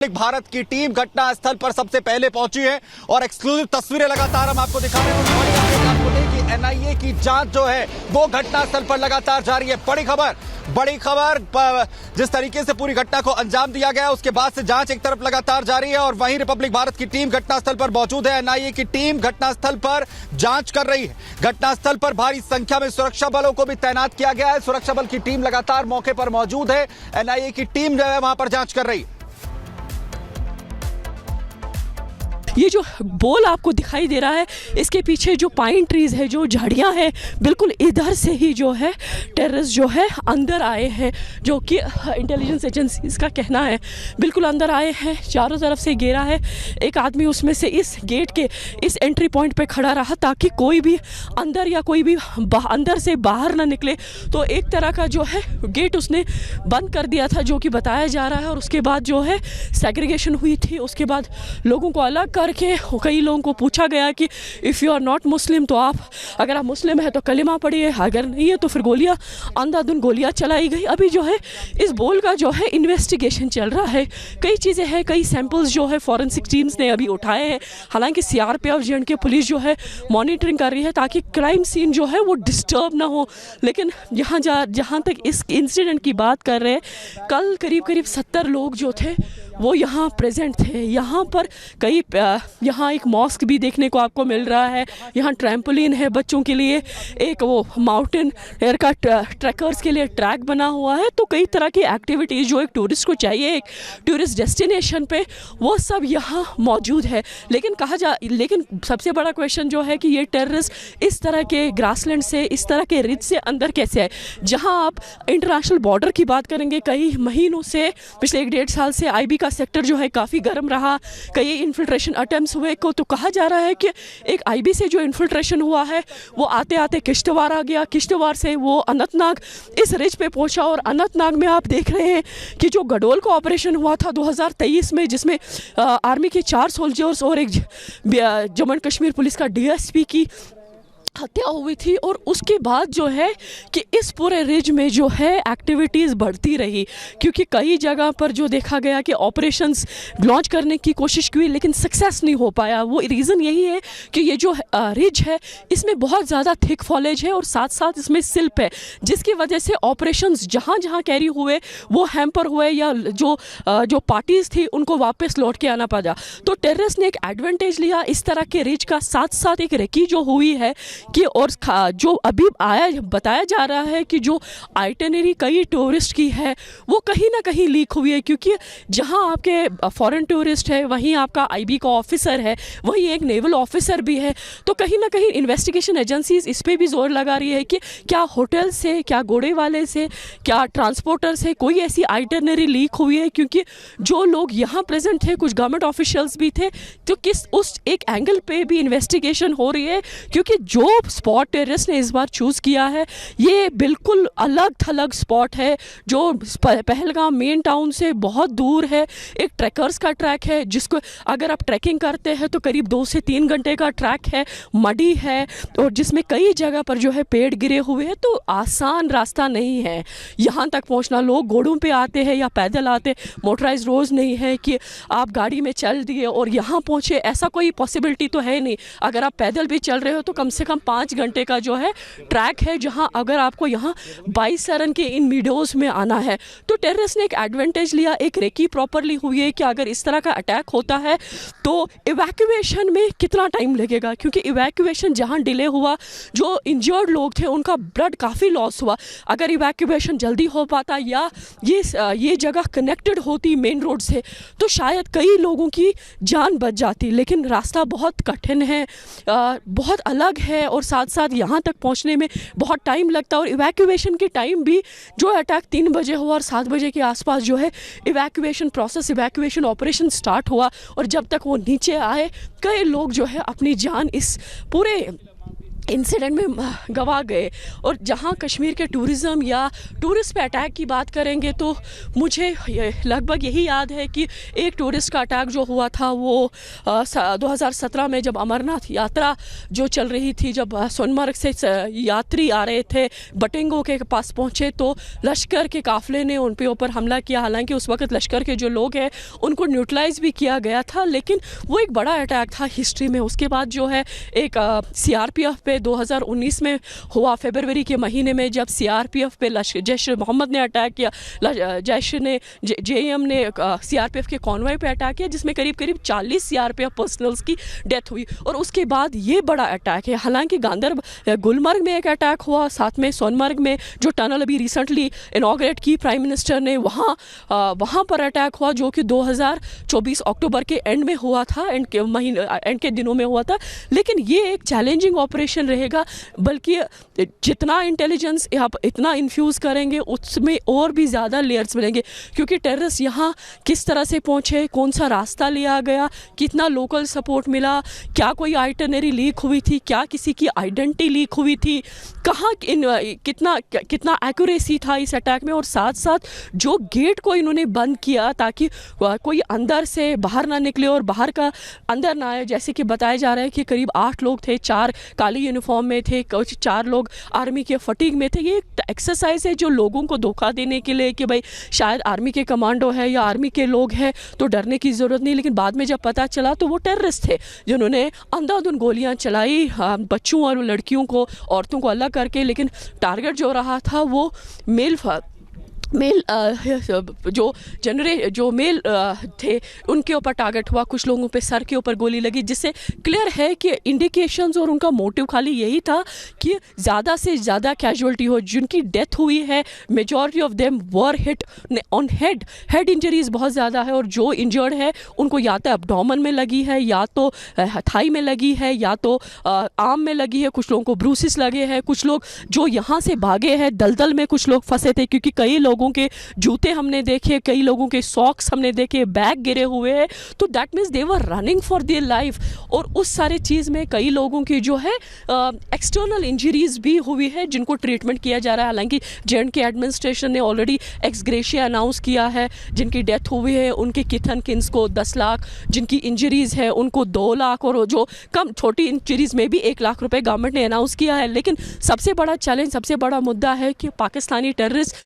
भारत की टीम घटनास्थल पर सबसे पहले पहुंची है और एक्सक्लूसिव तस्वीरें लगातार हम आपको दिखा रहे हैं कि एनआईए की जांच जो है वो घटनास्थल पर लगातार जारी है। बड़ी खबर जिस तरीके से पूरी घटना को अंजाम दिया गया उसके बाद से जांच एक तरफ लगातार जारी है और वहीं रिपब्लिक भारत की टीम घटनास्थल पर मौजूद है। एनआईए की टीम घटनास्थल पर जांच कर रही है। घटनास्थल पर भारी संख्या में सुरक्षा बलों को भी तैनात किया गया है। सुरक्षा बल की टीम लगातार मौके पर मौजूद है। एनआईए की टीम जो है वहां पर जांच कर रही है। ये जो बोल आपको दिखाई दे रहा है इसके पीछे जो पाइन ट्रीज है, जो झाड़ियां हैं, बिल्कुल इधर से ही जो है टेररिस्ट जो है अंदर आए हैं, जो कि इंटेलिजेंस एजेंसीज का कहना है। बिल्कुल अंदर आए हैं, चारों तरफ से घेरा है। एक आदमी उसमें से इस गेट के इस एंट्री पॉइंट पे खड़ा रहा ताकि कोई भी अंदर या कोई भी अंदर से बाहर ना निकले। तो एक तरह का जो है गेट उसने बंद कर दिया था, जो कि बताया जा रहा है। और उसके बाद जो है सेग्रीगेशन हुई थी। उसके बाद लोगों को अलग करके कई लोगों को पूछा गया कि इफ़ यू आर नॉट मुस्लिम तो अगर आप मुस्लिम है तो कलिमा पढ़िए, अगर नहीं है तो फिर गोलियां, अंधाधुंध गोलियां चलाई गई। अभी जो है इस बोल का जो है इन्वेस्टिगेशन चल रहा है। कई चीज़ें हैं, कई सैंपल्स जो है फॉरेंसिक टीम्स ने अभी उठाए हैं। हालांकि सीआरपीएफ जेएंडके पुलिस जो है मॉनिटरिंग कर रही है ताकि क्राइम सीन जो है वो डिस्टर्ब ना हो। लेकिन जहाँ तक इस इंसिडेंट की बात कर रहे हैं, कल करीब 70 लोग जो थे वो यहाँ प्रेजेंट थे। यहाँ पर यहाँ एक मॉस्क भी देखने को आपको मिल रहा है। यहाँ ट्रैम्पोलिन है बच्चों के लिए, एक वो माउंटेन एयर का ट्रैकर्स के लिए ट्रैक बना हुआ है। तो कई तरह की एक्टिविटीज़ जो एक टूरिस्ट को चाहिए एक टूरिस्ट डेस्टिनेशन पे, वो सब यहाँ मौजूद है। लेकिन सबसे बड़ा क्वेश्चन जो है कि ये टेररिस्ट इस तरह के ग्रासलैंड से, इस तरह के रिज से अंदर कैसे आए। जहाँ आप इंटरनेशनल बॉर्डर की बात करेंगे, कई महीनों से, पिछले 1.5 साल से आईबी का सेक्टर जो है काफ़ी गर्म रहा। कई इन्फिल्ट्रेशन अटेम्प्ट्स हुए को तो कहा जा रहा है कि एक आईबी से जो इन्फिल्ट्रेशन हुआ है वो आते आते किश्तवाड़ आ गया, किश्तवाड़ से वो अनंतनाग इस रिज पे पहुंचा। और अनंतनाग में आप देख रहे हैं कि जो गडोल का ऑपरेशन हुआ था 2023 में, जिसमें आर्मी के 4 सोल्जर्स और एक जम्मू एंड कश्मीर पुलिस का डीएसपी की हत्या हुई थी। और उसके बाद जो है कि इस पूरे रिज में जो है एक्टिविटीज़ बढ़ती रही, क्योंकि कई जगह पर जो देखा गया कि ऑपरेशंस लॉन्च करने की कोशिश की लेकिन सक्सेस नहीं हो पाया। वो रीज़न यही है कि ये जो रिज है इसमें बहुत ज़्यादा थिक फॉलेज है और साथ साथ इसमें सिल्प है, जिसकी वजह से ऑपरेशंस जहाँ जहाँ कैरी हुए वो हैम्पर हुए या जो पार्टीज़ थी उनको वापस लौट के आना पड़ा। तो टेररिस्ट ने एक एडवांटेज लिया इस तरह के रिज का। साथ साथ एक रेकी जो हुई है कि और जो अभी बताया जा रहा है कि जो आइटिनरी कई टूरिस्ट की है वो कहीं ना कहीं लीक हुई है, क्योंकि जहां आपके फॉरेन टूरिस्ट है वहीं आपका आईबी का ऑफिसर है, वहीं एक नेवल ऑफिसर भी है। तो कहीं ना कहीं इन्वेस्टिगेशन एजेंसीज इस पर भी जोर लगा रही है कि क्या होटल से, क्या घोड़े वाले से, क्या ट्रांसपोर्टर से कोई ऐसी आइटिनरी लीक हुई है। क्योंकि जो लोग यहाँ प्रेजेंट थे, कुछ गवर्नमेंट ऑफिशियल्स भी थे, तो किस उस एक एंगल पे भी इन्वेस्टिगेशन हो रही है। क्योंकि जो स्पॉट टेररिस्ट ने इस बार चूज़ किया है ये बिल्कुल अलग थलग स्पॉट है, जो पहलगाम मेन टाउन से बहुत दूर है। एक ट्रैकर्स का ट्रैक है जिसको अगर आप ट्रैकिंग करते हैं तो करीब 2 से 3 घंटे का ट्रैक है, मडी है और जिसमें कई जगह पर जो है पेड़ गिरे हुए हैं। तो आसान रास्ता नहीं है यहाँ तक पहुँचना। लोग घोड़ों पे आते हैं या पैदल आते, मोटराइज रोड नहीं है कि आप गाड़ी में चल दिए और यहाँ पहुँचे, ऐसा कोई पॉसिबिलिटी तो है नहीं। अगर आप पैदल भी चल रहे हो तो कम से कम 5 घंटे का जो है ट्रैक है, जहां अगर आपको यहाँ 22 सरन के इन मीडोज में आना है। तो टेररिस्ट ने एक एडवांटेज लिया, एक रेकी प्रॉपरली हुई है कि अगर इस तरह का अटैक होता है तो इवैक्यूएशन में कितना टाइम लगेगा। क्योंकि इवैक्यूएशन जहां डिले हुआ, जो इंजर्ड लोग थे उनका ब्लड काफ़ी लॉस हुआ। अगर इवैक्यूएशन जल्दी हो पाता या ये जगह कनेक्टेड होती मेन रोड से तो शायद कई लोगों की जान बच जाती। लेकिन रास्ता बहुत कठिन है, बहुत अलग है और साथ साथ यहाँ तक पहुँचने में बहुत टाइम लगता है। और इवैक्यूएशन के टाइम भी जो अटैक 3 बजे हुआ और 7 बजे के आसपास जो है इवैक्यूएशन ऑपरेशन स्टार्ट हुआ। और जब तक वो नीचे आए कई लोग जो है अपनी जान इस पूरे इंसिडेंट में गवा गए। और जहां कश्मीर के टूरिज़्म या टूरिस्ट पे अटैक की बात करेंगे तो मुझे लगभग यही याद है कि एक टूरिस्ट का अटैक जो हुआ था वो 2017 में, जब अमरनाथ यात्रा जो चल रही थी, जब सोनमर्ग से यात्री आ रहे थे, बटिंगो के पास पहुंचे तो लश्कर के काफ़िले ने उन पे ऊपर हमला किया। हालांकि उस वक्त लश्कर के जो लोग हैं उनको न्यूट्रलाइज भी किया गया था, लेकिन वो एक बड़ा अटैक था हिस्ट्री में। उसके बाद जो है एक CRPF पे 2019 में हुआ, फरवरी के महीने में, जब CRPF पे जैश मोहम्मद ने अटैक किया, JM ने CRPF के कॉन्वॉय पे अटैक किया, जिसमें करीब 40 CRPF पर्सनल्स की डेथ हुई। और उसके बाद ये बड़ा अटैक है। हालांकि गुलमर्ग में एक अटैक हुआ, साथ में सोनमर्ग में जो टनल अभी रिसेंटली इनॉग्रेट की प्राइम मिनिस्टर ने, वहाँ पर अटैक हुआ, जो कि 2024 अक्टूबर के एंड में हुआ था, एंड के दिनों में हुआ था। लेकिन ये एक चैलेंजिंग ऑपरेशन रहेगा, बल्कि जितना इंटेलिजेंस आप इतना इन्फ्यूज़ करेंगे उसमें और भी ज़्यादा लेयर्स मिलेंगे, क्योंकि टेररिस्ट यहाँ किस तरह से पहुँचे, कौन सा रास्ता लिया गया, कितना लोकल सपोर्ट मिला, क्या कोई आइटनरी लीक हुई थी, क्या किसी की आइडेंटिटी लीक हुई थी, कहाँ कितना एक्यूरेसी था इस अटैक में। और साथ साथ जो गेट को इन्होंने बंद किया ताकि कोई अंदर से बाहर ना निकले और बाहर का अंदर ना आए। जैसे कि बताया जा रहा है कि करीब 8 लोग थे, 4 काली यूनिफॉर्म में थे, कुछ 4 लोग आर्मी के फटीग में थे। ये एक एक्सरसाइज है जो लोगों को धोखा देने के लिए कि भाई शायद आर्मी के कमांडो है या आर्मी के लोग हैं तो डरने की ज़रूरत नहीं। लेकिन बाद में जब पता चला तो वो टेररिस्ट थे जिन्होंने अंधाधुंध गोलियां चलाई, बच्चों और लड़कियों को, औरतों को अलग करके। लेकिन टारगेट जो रहा था वो मेल जो मेल थे उनके ऊपर टारगेट हुआ। कुछ लोगों पे सर के ऊपर गोली लगी, जिससे क्लियर है कि इंडिकेशंस और उनका मोटिव खाली यही था कि ज़्यादा से ज़्यादा कैजुअलिटी हो। जिनकी डेथ हुई है majority of them were hit on head injuries बहुत ज़्यादा है, और जो इंजर्ड है उनको या तो एब्डोमेन में लगी है, या तो थाई में लगी है, या तो आर्म में लगी है। कुछ लोगों को ब्रूसिस लगे हैं। कुछ लोग जो यहाँ से भागे हैं, दलदल में कुछ लोग फंसे थे, क्योंकि कई लोगों के जूते हमने देखे, कई लोगों के सॉक्स हमने देखे, बैग गिरे हुए हैं। तो that means they were running for their life. और उस सारे चीज़ में कई लोगों की जो है एक्सटर्नल इंजरीज भी हुई है, जिनको ट्रीटमेंट किया जा रहा है। हालांकि JNK एडमिनिस्ट्रेशन ने ऑलरेडी एक्स ग्रेशिया अनाउंस किया है। जिनकी डेथ हुई है उनके किथन किन्स को 10 लाख, जिनकी इंजरीज है उनको 2 लाख, और जो कम छोटी इंजरीज में भी 1 लाख रुपए गवर्नमेंट ने अनाउंस किया है। लेकिन सबसे बड़ा चैलेंज, सबसे बड़ा मुद्दा है कि पाकिस्तानी टेररिस्ट